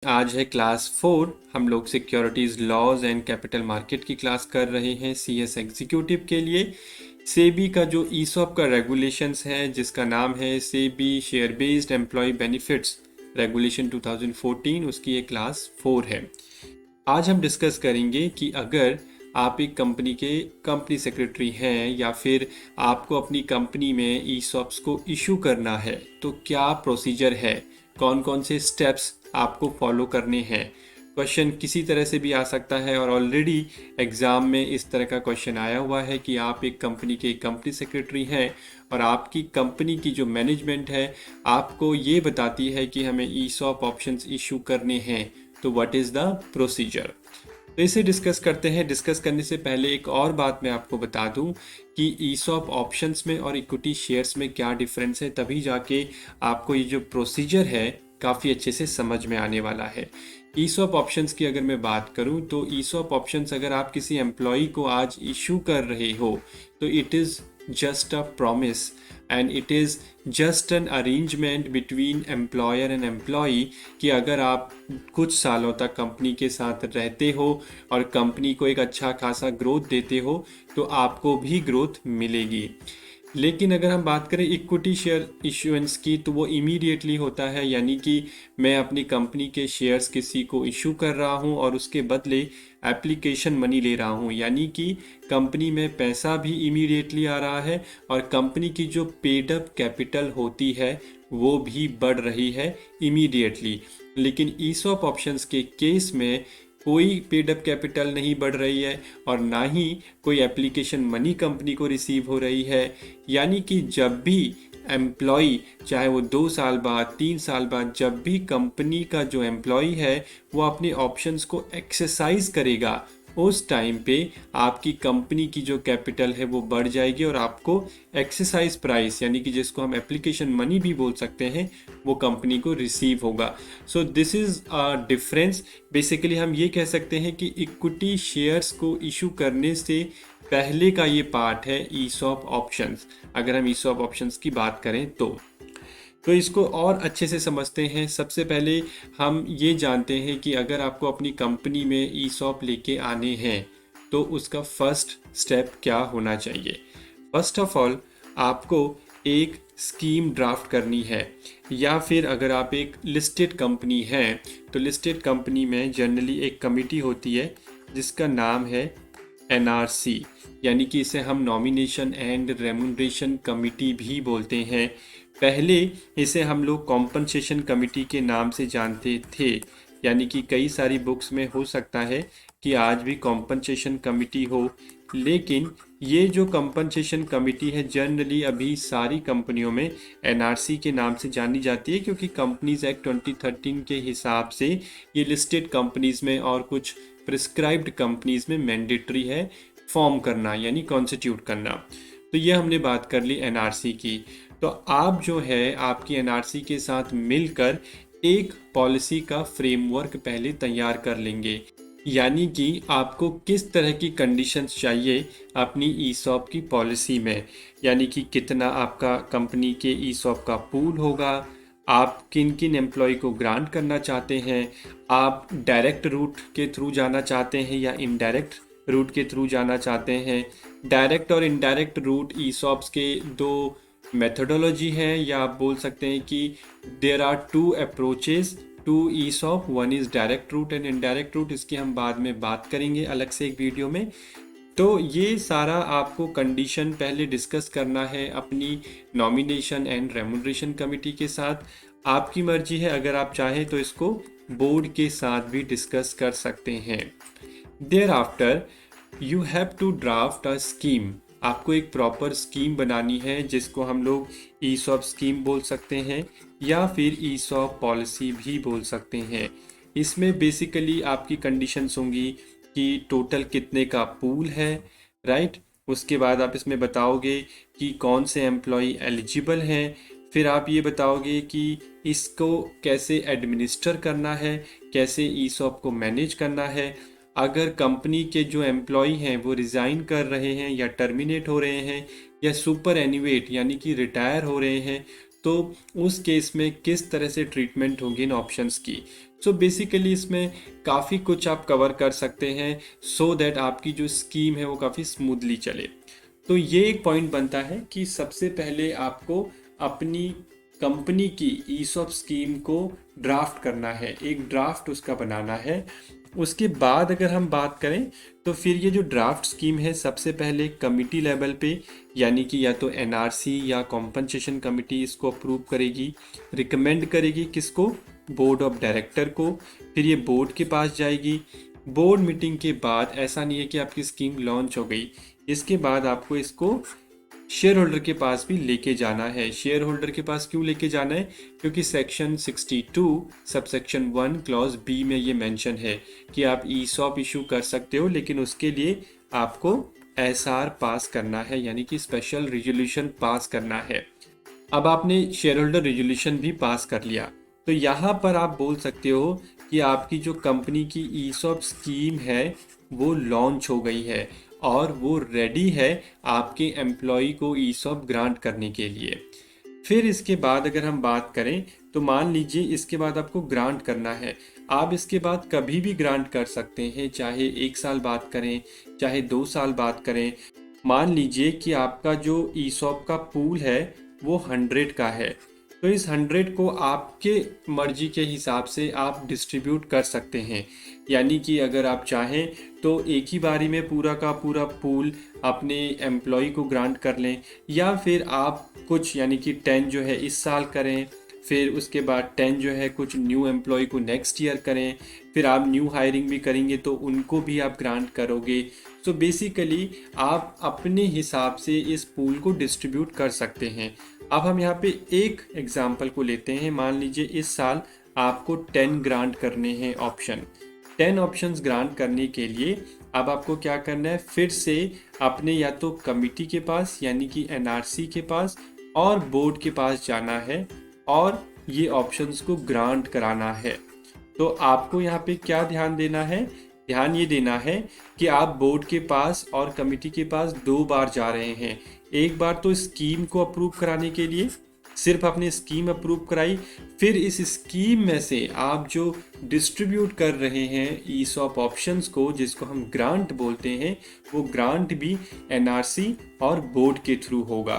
आज है क्लास 4। हम लोग securities laws and capital market की क्लास कर रहे हैं सीएस एग्जीक्यूटिव के लिए। सेबी का जो ईसॉप का रेगुलेशंस है जिसका नाम है SEBI share based employ benefits regulation 2014, उसकी ये क्लास 4 है। आज हम डिस्कस करेंगे कि अगर आप एक कंपनी के कंपनी सेक्रेटरी हैं या फिर आपको अपनी कंपनी में ईसॉप्स को इशू करना है तो क्या प्रोसीजर है, कौन कौन से स्टेप्स आपको फॉलो करने हैं। क्वेश्चन किसी तरह से भी आ सकता है और ऑलरेडी एग्ज़ाम में इस तरह का क्वेश्चन आया हुआ है कि आप एक कंपनी के कंपनी सेक्रेटरी हैं और आपकी कंपनी की जो मैनेजमेंट है आपको ये बताती है कि हमें ईसॉप ऑप्शंस इशू करने हैं, तो व्हाट इज़ द प्रोसीजर। तो इसे डिस्कस करते हैं। डिस्कस करने से पहले एक और बात मैं आपको बता दूं कि ईसॉप ऑप्शंस में और इक्विटी शेयर्स में क्या डिफरेंस है, तभी जाके आपको ये जो प्रोसीजर है काफ़ी अच्छे से समझ में आने वाला है। ईसॉप ऑप्शंस की अगर मैं बात करूं तो ईसॉप ऑप्शंस अगर आप किसी एम्प्लॉय को आज इशू कर रहे हो तो it is just a promise and it is just an arrangement between employer and employee कि अगर आप कुछ सालों तक कंपनी के साथ रहते हो और कंपनी को एक अच्छा खासा ग्रोथ देते हो तो आपको भी ग्रोथ मिलेगी। लेकिन अगर हम बात करें इक्विटी शेयर इश्यूएंस की तो वो इमीडिएटली होता है, यानी कि मैं अपनी कंपनी के शेयर्स किसी को इशू कर रहा हूँ और उसके बदले एप्लीकेशन मनी ले रहा हूँ, यानी कि कंपनी में पैसा भी इमीडिएटली आ रहा है और कंपनी की जो पेड अप कैपिटल होती है वो भी बढ़ रही है इमीडिएटली। लेकिन ईसॉप ऑप्शंस के केस में कोई पेड अप कैपिटल नहीं बढ़ रही है और ना ही कोई एप्लीकेशन मनी कंपनी को रिसीव हो रही है, यानी कि जब भी एम्प्लॉय, चाहे वो 2 साल बाद 3 साल बाद, जब भी कंपनी का जो एम्प्लॉय है वो अपने ऑप्शंस को एक्सरसाइज करेगा उस टाइम पे आपकी कंपनी की जो कैपिटल है वो बढ़ जाएगी और आपको एक्सरसाइज प्राइस, यानी कि जिसको हम एप्लीकेशन मनी भी बोल सकते हैं, वो कंपनी को रिसीव होगा। So this is a difference. Basically हम ये कह सकते हैं कि इक्विटी शेयर्स को इशू करने से पहले का ये पार्ट है ईसॉप ऑप्शंस, अगर हम ईसॉप ऑप्शंस की बात करें तो इसको और अच्छे से समझते हैं। सबसे पहले हम ये जानते हैं कि अगर आपको अपनी कंपनी में ईसॉप लेके आने हैं तो उसका फर्स्ट स्टेप क्या होना चाहिए। फर्स्ट ऑफ ऑल आपको एक स्कीम ड्राफ्ट करनी है, या फिर अगर आप एक लिस्टेड कंपनी है तो लिस्टेड कंपनी में जनरली एक कमिटी होती है जिसका नाम है एनआरसी, यानी कि इसे हम नॉमिनेशन एंड रेम्यूनरेशन कमिटी भी बोलते हैं। पहले इसे हम लोग कॉम्पनसेशन कमिटी के नाम से जानते थे, यानी कि कई सारी बुक्स में हो सकता है कि आज भी कॉम्पनसेशन कमिटी हो, लेकिन ये जो कॉम्पनसेशन कमिटी है जनरली अभी सारी कंपनियों में एनआरसी के नाम से जानी जाती है, क्योंकि कंपनीज एक्ट 2013 के हिसाब से ये लिस्टेड कंपनीज में और कुछ प्रिस्क्राइब्ड कंपनीज में मैंडेटरी है फॉर्म करना, यानी कॉन्स्टिट्यूट करना। तो ये हमने बात कर ली एनआरसी की। तो आप जो है आपकी एनआरसी के साथ मिलकर एक पॉलिसी का फ्रेमवर्क पहले तैयार कर लेंगे, यानी कि आपको किस तरह की कंडीशंस चाहिए अपनी ईसॉप की पॉलिसी में, यानी कि कितना आपका कंपनी के ईसॉप का पूल होगा, आप किन किन एम्प्लॉय को ग्रांट करना चाहते हैं, आप डायरेक्ट रूट के थ्रू जाना चाहते हैं या इनडायरेक्ट रूट के थ्रू जाना चाहते हैं। डायरेक्ट और इनडायरेक्ट रूट ईसॉप्स के दो मेथोडोलॉजी है, या आप बोल सकते हैं कि there are two approaches to ESOP, one is direct route and indirect route. इसकी हम बाद में बात करेंगे अलग से एक वीडियो में। तो ये सारा आपको कंडीशन पहले डिस्कस करना है अपनी नॉमिनेशन एंड रेम्यूनरेशन कमिटी के साथ। आपकी मर्जी है, अगर आप चाहें तो इसको बोर्ड के साथ भी डिस्कस कर सकते हैं। Thereafter you have to draft a scheme, आपको एक प्रॉपर स्कीम बनानी है जिसको हम लोग ईसॉप स्कीम बोल सकते हैं या फिर ईसॉप पॉलिसी भी बोल सकते हैं। इसमें बेसिकली आपकी कंडीशंस होंगी कि टोटल कितने का पूल है, राइट। उसके बाद आप इसमें बताओगे कि कौन से एम्प्लॉय एलिजिबल हैं, फिर आप ये बताओगे कि इसको कैसे एडमिनिस्टर करना है, कैसे ईसॉप को मैनेज करना है। अगर कंपनी के जो एम्प्लॉय हैं वो रिज़ाइन कर रहे हैं या टर्मिनेट हो रहे हैं या सुपर एन्युएट यानी कि रिटायर हो रहे हैं, तो उस केस में किस तरह से ट्रीटमेंट होगी इन ऑप्शंस की। सो बेसिकली इसमें काफ़ी कुछ आप कवर कर सकते हैं सो दैट आपकी जो स्कीम है वो काफ़ी स्मूथली चले। तो ये एक पॉइंट बनता है कि सबसे पहले आपको अपनी कंपनी की ईसॉप स्कीम को ड्राफ्ट करना है, एक ड्राफ्ट उसका बनाना है। उसके बाद अगर हम बात करें तो फिर ये जो ड्राफ्ट स्कीम है सबसे पहले कमिटी लेवल पे, यानी कि या तो एनआरसी या कॉम्पनसेशन कमिटी इसको अप्रूव करेगी, रिकमेंड करेगी किसको, बोर्ड ऑफ डायरेक्टर को। फिर ये बोर्ड के पास जाएगी। बोर्ड मीटिंग के बाद ऐसा नहीं है कि आपकी स्कीम लॉन्च हो गई, इसके बाद आपको इसको शेयर होल्डर के पास भी लेके जाना है। शेयर होल्डर के पास क्यों लेके जाना है, क्योंकि सेक्शन 62 सबसेक्शन 1 क्लॉज बी में ये मेंशन है कि आप ईसॉप इशू कर सकते हो, लेकिन उसके लिए आपको एसआर पास करना है, यानी कि स्पेशल रिजोल्यूशन पास करना है। अब आपने शेयर होल्डर रिजोल्यूशन भी पास कर लिया, तो यहाँ पर आप बोल सकते हो कि आपकी जो कंपनी की ईसॉप स्कीम है वो लॉन्च हो गई है और वो रेडी है आपके एम्प्लॉय को ईसॉप ग्रांट करने के लिए। फिर इसके बाद अगर हम बात करें तो मान लीजिए इसके बाद आपको ग्रांट करना है। आप इसके बाद कभी भी ग्रांट कर सकते हैं, चाहे 1 साल बात करें, चाहे 2 साल बात करें। मान लीजिए कि आपका जो ईसॉप का पूल है वो 100 का है, तो इस 100 को आपके मर्जी के हिसाब से आप डिस्ट्रीब्यूट कर सकते हैं। यानी कि अगर आप चाहें तो एक ही बारी में पूरा का पूरा पूल अपने एम्प्लॉय को ग्रांट कर लें, या फिर आप कुछ यानी कि 10 जो है इस साल करें, फिर उसके बाद 10 जो है कुछ न्यू एम्प्लॉय को नेक्स्ट ईयर करें, फिर आप न्यू हायरिंग भी करेंगे तो उनको भी आप ग्रांट करोगे। तो बेसिकली आप अपने हिसाब से इस पूल को डिस्ट्रीब्यूट कर सकते हैं। अब हम यहाँ पे एक एग्जाम्पल को लेते हैं। मान लीजिए इस साल आपको 10 ग्रांट करने हैं ऑप्शन। 10 ऑप्शंस ग्रांट करने के लिए अब आपको क्या करना है, फिर से अपने या तो कमिटी के पास यानी कि एनआरसी के पास और बोर्ड के पास जाना है और ये ऑप्शंस को ग्रांट कराना है। तो आपको यहाँ पे क्या ध्यान देना है, ध्यान ये देना है कि आप बोर्ड के पास और कमिटी के पास 2 बार जा रहे हैं। एक बार तो स्कीम को अप्रूव कराने के लिए, सिर्फ आपने स्कीम अप्रूव कराई, फिर इस स्कीम में से आप जो डिस्ट्रीब्यूट कर रहे हैं ईसॉप ऑप्शंस को, जिसको हम ग्रांट बोलते हैं, वो ग्रांट भी एनआरसी और बोर्ड के थ्रू होगा।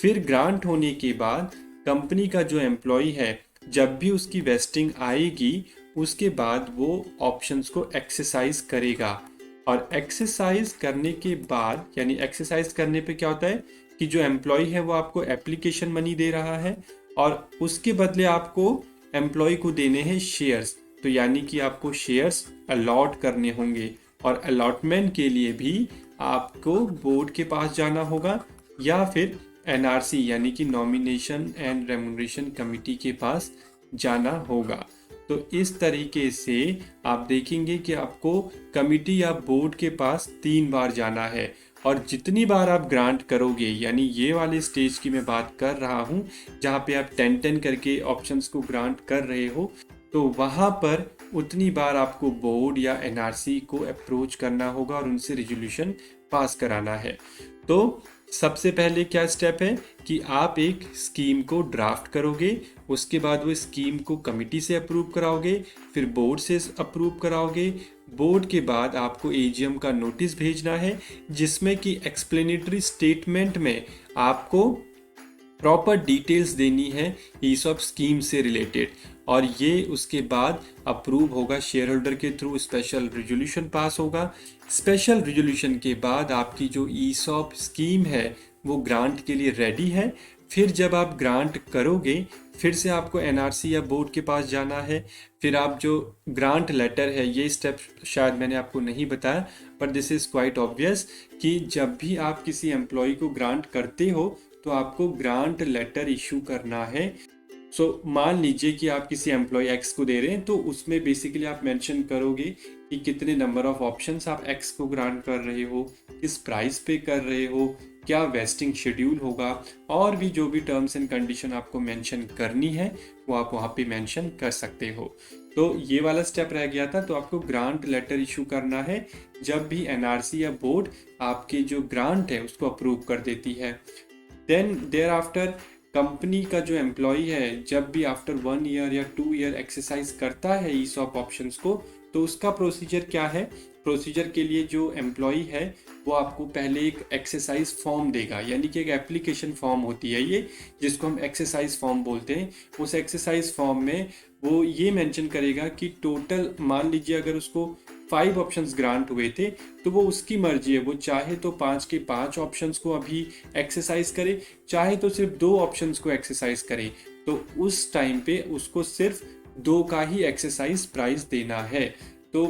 फिर ग्रांट होने के बाद कंपनी का जो एम्प्लॉय है जब भी उसकी वेस्टिंग आएगी उसके बाद वो ऑप्शंस को एक्सरसाइज करेगा। और एक्सरसाइज करने के बाद, यानी एक्सरसाइज करने पे क्या होता है कि जो एम्प्लॉय है वो आपको एप्लीकेशन मनी दे रहा है और उसके बदले आपको एम्प्लॉय को देने हैं शेयर्स। तो यानी कि आपको शेयर्स अलॉट करने होंगे और अलॉटमेंट के लिए भी आपको बोर्ड के पास जाना होगा या फिर एनआरसी यानी कि नॉमिनेशन एंड रेम्युनरेशन कमिटी के पास जाना होगा। तो इस तरीके से आप देखेंगे कि आपको कमिटी या बोर्ड के पास 3 बार जाना है और जितनी बार आप ग्रांट करोगे, यानी ये वाले स्टेज की मैं बात कर रहा हूँ जहाँ पे आप 10-10 करके ऑप्शंस को ग्रांट कर रहे हो, तो वहाँ पर उतनी बार आपको बोर्ड या एनआरसी को अप्रोच करना होगा और उनसे रिजोल्यूशन पास कराना है। तो सबसे पहले क्या स्टेप है कि आप एक स्कीम को ड्राफ्ट करोगे, उसके बाद वो स्कीम को कमिटी से अप्रूव कराओगे, फिर बोर्ड से अप्रूव कराओगे। बोर्ड के बाद आपको एजीएम का नोटिस भेजना है जिसमें कि एक्सप्लेनेटरी स्टेटमेंट में आपको प्रॉपर डिटेल्स देनी है ईसॉप स्कीम से रिलेटेड, और ये उसके बाद अप्रूव होगा शेयर होल्डर के थ्रू, स्पेशल रिजोल्यूशन पास होगा। स्पेशल रिजोल्यूशन के बाद आपकी जो ईसॉप स्कीम है वो ग्रांट के लिए रेडी है। फिर जब आप ग्रांट करोगे फिर से आपको एनआरसी या बोर्ड के पास जाना है। फिर आप जो ग्रांट लेटर है, ये स्टेप शायद मैंने आपको नहीं बताया पर दिस इज़ क्वाइट ऑब्वियस कि जब भी आप किसी एम्प्लॉय को ग्रांट करते हो तो आपको ग्रांट लेटर इशू करना है। मान लीजिए कि आप किसी एम्प्लॉय एक्स को दे रहे हैं तो उसमें बेसिकली आप मेंशन करोगे कि कितने नंबर ऑफ ऑप्शंस आप एक्स को ग्रांट कर रहे हो, किस प्राइस पे कर रहे हो, क्या वेस्टिंग शेड्यूल होगा, और भी जो भी टर्म्स एंड कंडीशन आपको मेंशन करनी है वो आप वहाँ पे मेंशन कर सकते हो। तो ये वाला स्टेप रह गया था। तो आपको ग्रांट लेटर इशू करना है जब भी एनआरसी या बोर्ड आपके जो ग्रांट है उसको अप्रूव कर देती है। देन देयर आफ्टर कंपनी का जो एम्प्लॉय है जब भी आफ्टर 1 ईयर या 2 ईयर एक्सरसाइज करता है ईसॉप ऑप्शंस को, तो उसका प्रोसीजर क्या है? प्रोसीजर के लिए जो एम्प्लॉय है वो आपको पहले एक एक्सरसाइज फॉर्म देगा, यानी कि एक एप्लीकेशन फॉर्म होती है ये, जिसको हम एक्सरसाइज फॉर्म बोलते हैं। उस एक्सरसाइज फॉर्म में वो ये मेंशन करेगा कि टोटल, मान लीजिए अगर उसको 5 ऑप्शंस ग्रांट हुए थे, तो वो उसकी मर्जी है, वो चाहे तो 5 के 5 ऑप्शंस को अभी एक्सरसाइज करे, चाहे तो सिर्फ 2 ऑप्शंस को एक्सरसाइज करे। तो उस टाइम पे उसको सिर्फ 2 का ही एक्सरसाइज प्राइस देना है। तो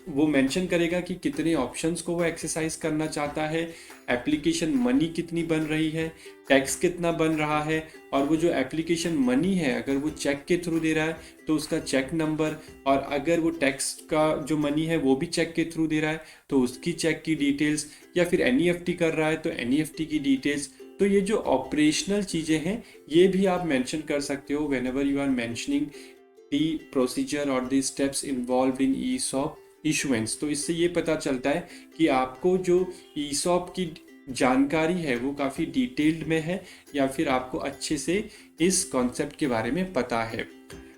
वो मेंशन करेगा कि कितने ऑप्शंस को वो एक्सरसाइज करना चाहता है, एप्लीकेशन मनी कितनी बन रही है, टैक्स कितना बन रहा है, और वो जो एप्लीकेशन मनी है अगर वो चेक के थ्रू दे रहा है तो उसका चेक नंबर, और अगर वो टैक्स का जो मनी है वो भी चेक के थ्रू दे रहा है तो उसकी चेक की डिटेल्स, या फिर एनईएफटी कर रहा है तो एनईएफटी की डिटेल्स। तो ये जो ऑपरेशनल चीज़ें हैं ये भी आप मेंशन कर सकते हो whenever you are mentioning the procedure और the steps involve in ESOP issuance. तो इससे ये पता चलता है कि आपको जो ईसॉप की जानकारी है वो काफ़ी डिटेल्ड में है, या फिर आपको अच्छे से इस कॉन्सेप्ट के बारे में पता है।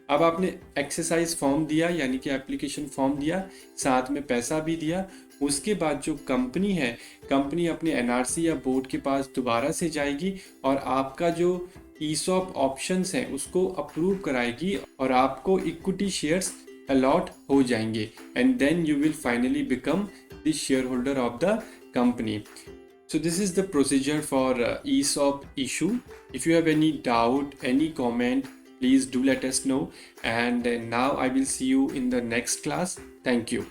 अब आपने एक्सरसाइज फॉर्म दिया, यानी कि एप्लीकेशन फॉर्म दिया, साथ में पैसा भी दिया। उसके बाद जो कंपनी है, कंपनी अपने एनआरसी या बोर्ड के पास दोबारा से जाएगी और आपका जो ईसॉप ऑप्शंस हैं उसको अप्रूव कराएगी और आपको इक्विटी शेयर्स अलॉट हो जाएंगे, and then you will finally become the shareholder of the company. So this is the procedure for ESOP issue. If you have any doubt, any comment, please do let us know. And now I will see you in the next class. Thank you.